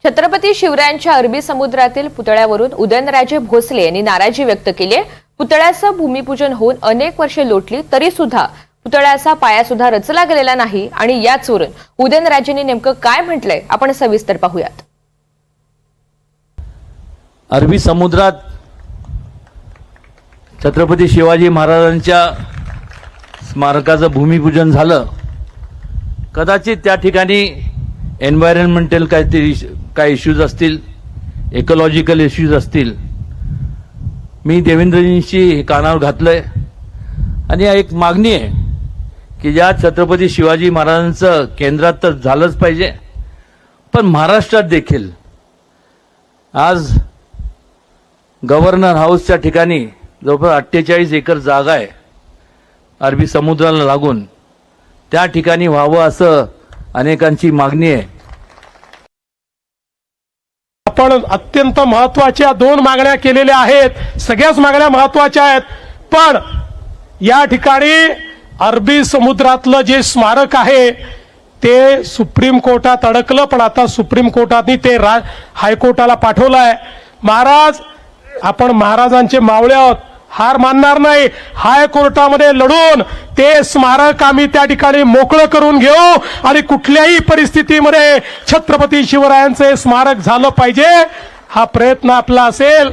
छत्रपती शिवरायांच्या अरबी समुद्रातील पुतळ्यावरून उदयनराजे भोसले यांनी नाराजी व्यक्त केली आहे। पुतळ्याचं भूमिपूजन होऊन अनेक वर्षे लोटली तरी सुद्धा पुतळ्याचा पाया सुद्धा रचला गेलेला नाही आणि याचवरून उदयनराजेंनी नेमकं काय म्हटलंय आपण सविस्तर पाहूयात। अरबी समुद्रात छत्रपती शिवाजी महाराजांच्या स्मारकाचं भूमिपूजन झालं। कदाचित त्या ठिकाणी एन्व्हायरमेंटल काय इश्यूज असतील, इकॉलॉजिकल इश्यूज असतील। मी देवेंद्रजींशी कानावर घातलंय आणि एक मागणी आहे की ज्या छत्रपती शिवाजी महाराजांचं केंद्रात तर झालंच पाहिजे, पण महाराष्ट्रात देखील आज गव्हर्नर हाऊसच्या ठिकाणी जवळपास 48 एकर जागा आहे अरबी समुद्राला लागून, त्या ठिकाणी व्हावं असं अनेकांची मागणी आहे। आपण अत्यंत महत्त्वाच्या दोन मागण्या केलेल्या आहेत, सगळ्याच मागण्या महत्त्वाच्या आहेत, पण या ठिकाणी अरबी समुद्रातलं जे स्मारक आहे ते सुप्रीम कोर्टात अडकलं, पण आता सुप्रीम कोर्टाने ते हायकोर्टाला पाठवलं आहे। महाराज, आपण महाराजांचे मावळे आहोत, हार मानणार नाही। हायकोर्टामध्ये लढून ते स्मारक आम्ही त्या ठिकाणी मोकळं करून घेऊ आणि कुठल्याही परिस्थितीमध्ये छत्रपती शिवरायांचे स्मारक झालं पाहिजे हा प्रयत्न आपला असेल।